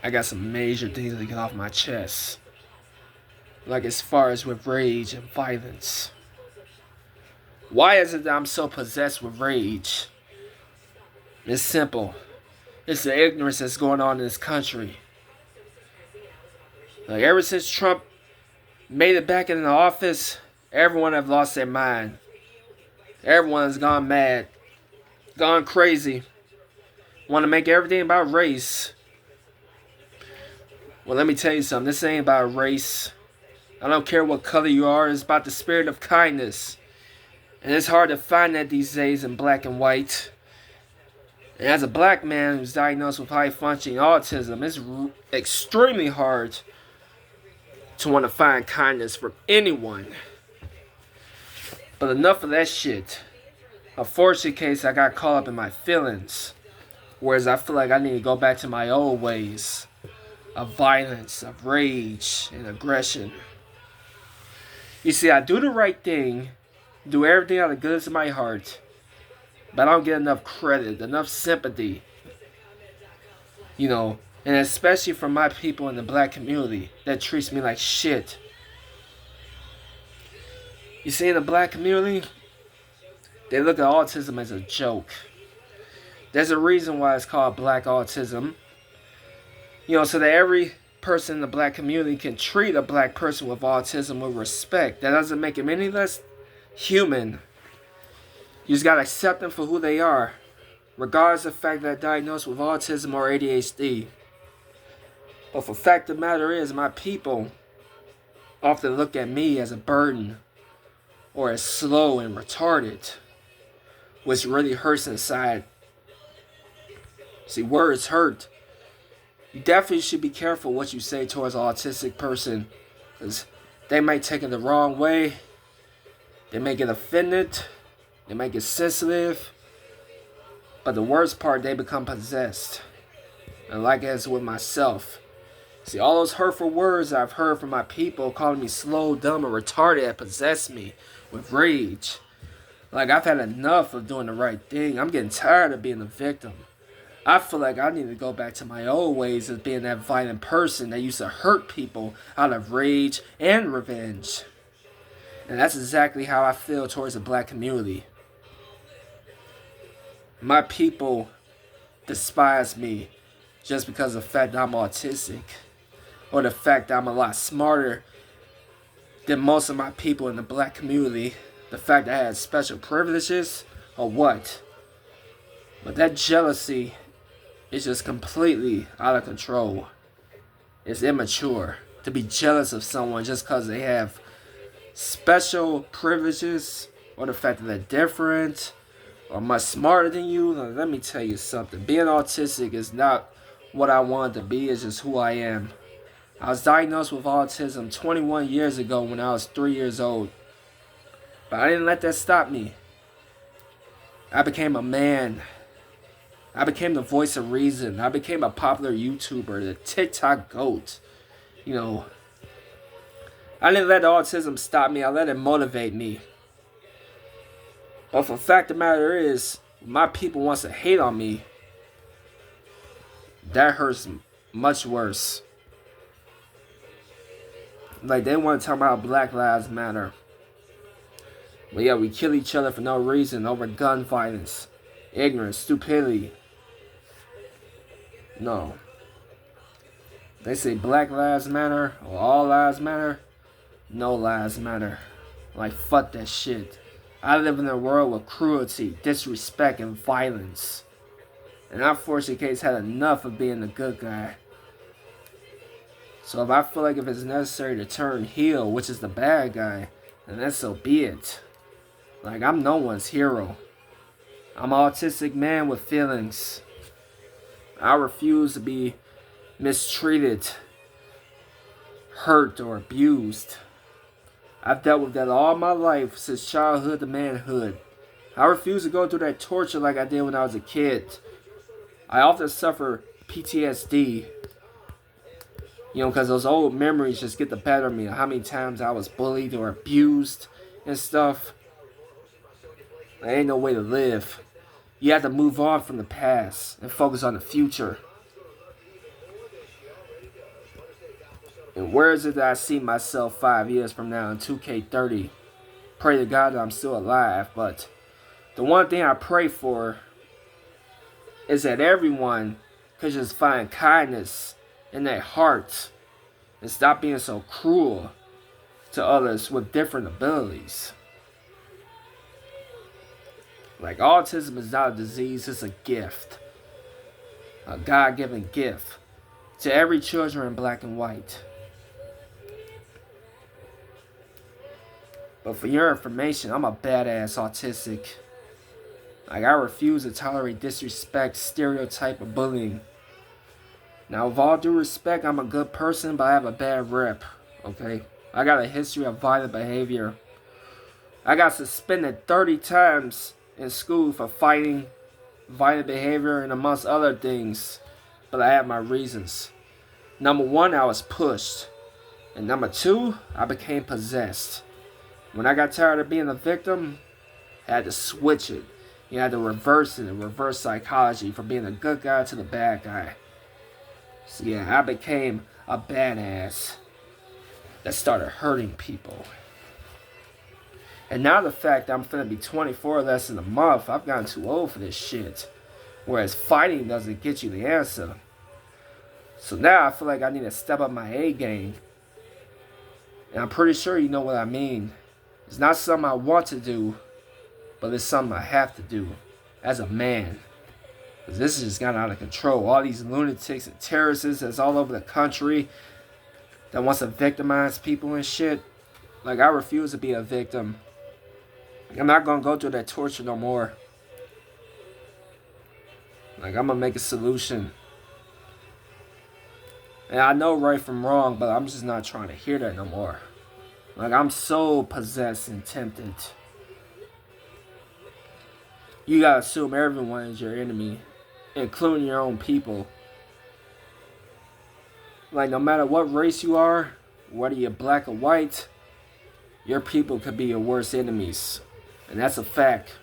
I got some major things to get off my chest. Like as far as with rage and violence. Why is it that I'm so possessed with rage? It's simple. It's the ignorance that's going on in this country. Like ever since Trump made it back in the office, everyone have lost their mind. Everyone has gone mad, gone crazy. Want to make everything about race. Well, let me tell you something. This ain't about race. I don't care what color you are. It's about the spirit of kindness. And it's hard to find that these days in black and white. And as a black man who's diagnosed with high functioning autism, it's extremely hard to want to find kindness from anyone. But enough of that shit. Unfortunately, case I got caught up in my feelings. Whereas I feel like I need to go back to my old ways of violence, of rage, and aggression. You see, I do the right thing, do everything out of the goodness of my heart, but I don't get enough credit, enough sympathy. And especially from my people in the black community that treats me like shit. You see, in the black community, they look at autism as a joke. There's a reason why it's called black autism. So that every person in the black community can treat a black person with autism with respect. That doesn't make them any less human. You just gotta accept them for who they are, regardless of the fact that they're diagnosed with autism or ADHD. But the fact of the matter is, my people often look at me as a burden or as slow and retarded, which really hurts inside. See, words hurt. You definitely should be careful what you say towards an autistic person, because they might take it the wrong way. They may get offended. They might get sensitive. But the worst part, they become possessed. And like as with myself. See, all those hurtful words I've heard from my people calling me slow, dumb, or retarded that possess me with rage. Like, I've had enough of doing the right thing. I'm getting tired of being a victim. I feel like I need to go back to my old ways of being that violent person that used to hurt people out of rage and revenge. And that's exactly how I feel towards the black community. My people despise me just because of the fact that I'm autistic. Or the fact that I'm a lot smarter than most of my people in the black community. The fact that I had special privileges or what. But that jealousy is just completely out of control. It's immature to be jealous of someone just because they have special privileges or the fact that they're different or much smarter than you. Now, let me tell you something. Being autistic is not what I wanted to be. It's just who I am. I was diagnosed with autism 21 years ago when I was 3 years old. But I didn't let that stop me. I became a man. I became the voice of reason. I became a popular YouTuber, the TikTok GOAT. I didn't let autism stop me. I let it motivate me. But the fact of the matter is, my people wants to hate on me. That hurts much worse. Like, they want to talk about Black Lives Matter. But yeah, we kill each other for no reason over gun violence, ignorance, stupidity. No. They say Black Lives Matter or all lives matter. No lives matter. Like, fuck that shit. I live in a world with cruelty, disrespect, and violence. And I, unfortunately, case had enough of being the good guy. So if I feel like if it's necessary to turn heel, which is the bad guy, then that's so be it. Like, I'm no one's hero. I'm an autistic man with feelings. I refuse to be mistreated, hurt, or abused. I've dealt with that all my life, since childhood to manhood. I refuse to go through that torture like I did when I was a kid. I often suffer PTSD. Because those old memories just get the better of me. How many times I was bullied or abused and stuff. There ain't no way to live. You have to move on from the past and focus on the future. And where is it that I see myself 5 years from now in 2K30? Pray to God that I'm still alive. But the one thing I pray for is that everyone could just find kindness in their hearts and stop being so cruel to others with different abilities. Like, autism is not a disease, it's a gift. A God-given gift to every children in black and white. But for your information, I'm a badass autistic. Like, I refuse to tolerate disrespect, stereotype, or bullying. Now, with all due respect, I'm a good person, but I have a bad rep, okay? I got a history of violent behavior. I got suspended 30 times in school for fighting, violent behavior, and amongst other things. But I had my reasons. Number one, I was pushed. And number two, I became possessed. When I got tired of being a victim, I had to switch it. You had to reverse it, and reverse psychology from being a good guy to the bad guy. So yeah, I became a badass that started hurting people. And now the fact that I'm finna be 24 less than a month, I've gotten too old for this shit. Whereas fighting doesn't get you the answer. So now I feel like I need to step up my A game. And I'm pretty sure you know what I mean. It's not something I want to do, but it's something I have to do as a man. Because this has just gotten out of control. All these lunatics and terrorists that's all over the country that wants to victimize people and shit. Like, I refuse to be a victim. I'm not going to go through that torture no more. Like, I'm going to make a solution. And I know right from wrong, but I'm just not trying to hear that no more. Like, I'm so possessed and tempted. You gotta assume everyone is your enemy, including your own people. Like, no matter what race you are, whether you're black or white, your people could be your worst enemies. And that's a fact.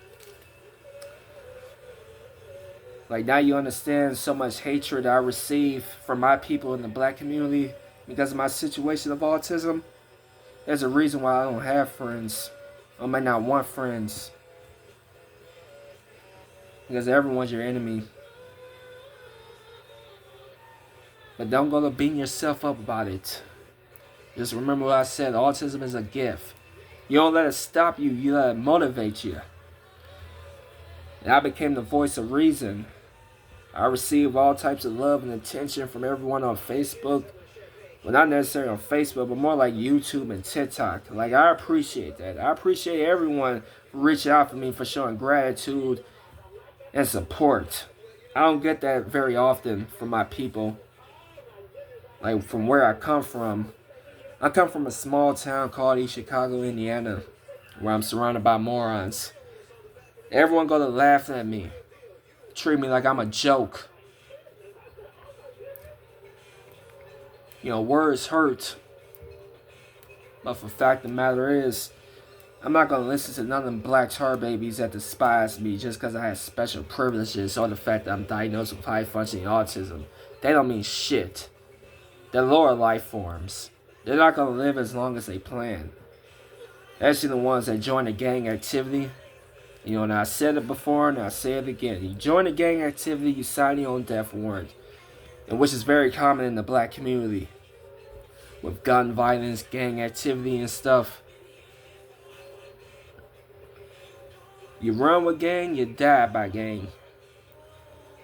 Like, now you understand so much hatred I receive from my people in the black community because of my situation of autism. There's a reason why I don't have friends. I might not want friends. Because everyone's your enemy. But don't go to beating yourself up about it. Just remember what I said. Autism is a gift. You don't let it stop you. You let it motivate you. And I became the voice of reason. I receive all types of love and attention from everyone on Facebook. Well, not necessarily on Facebook, but more like YouTube and TikTok. Like, I appreciate that. I appreciate everyone reaching out for me, for showing gratitude and support. I don't get that very often from my people. Like, from where I come from. I come from a small town called East Chicago, Indiana, where I'm surrounded by morons. Everyone go to laughing at me. Treat me like I'm a joke. You know, words hurt. But the fact of the matter is, I'm not going to listen to none of them black tar babies that despise me just because I have special privileges or the fact that I'm diagnosed with high-functioning autism. They don't mean shit. They're lower life forms. They're not going to live as long as they plan. Actually, the ones that join the gang activity. You know, and I said it before and I say it again. You join the gang activity, you sign your own death warrant. And which is very common in the black community. With gun violence, gang activity and stuff. You run with gang, you die by gang.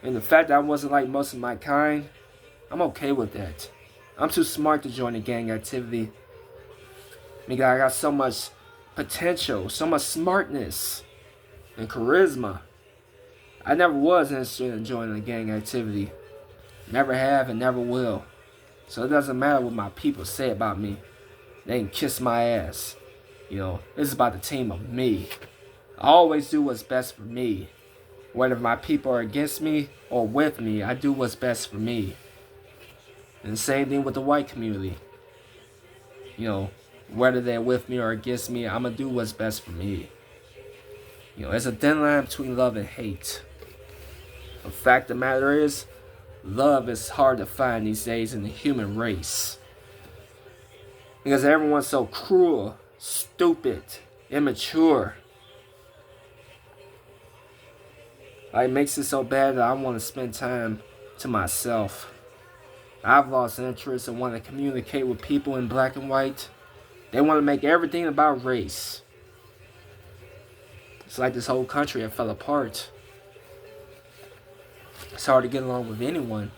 And the fact that I wasn't like most of my kind, I'm okay with that. I'm too smart to join the gang activity. Because I got so much potential, so much smartness and charisma. I never was interested in joining the gang activity. Never have and never will. So it doesn't matter what my people say about me. They can kiss my ass. You know, this is about the team of me. I always do what's best for me. Whether my people are against me or with me, I do what's best for me. And the same thing with the white community. You know, whether they're with me or against me, I'm going to do what's best for me. You know, there's a thin line between love and hate. The fact of the matter is, love is hard to find these days in the human race. Because everyone's so cruel, stupid, immature. Like, it makes it so bad that I want to spend time to myself. I've lost interest and want to communicate with people in black and white. They want to make everything about race. It's like this whole country that fell apart. It's hard to get along with anyone.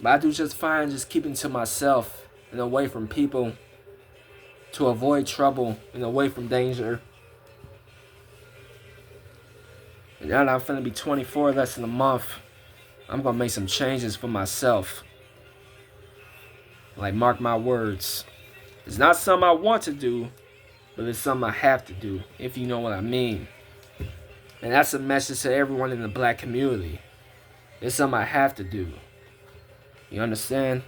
But I do just fine just keeping to myself and away from people to avoid trouble and away from danger. And now that I'm finna be 24 less than a month, I'm gonna make some changes for myself. Like, mark my words. It's not something I want to do, but it's something I have to do, if you know what I mean. And that's a message to everyone in the black community. It's something I have to do. You understand?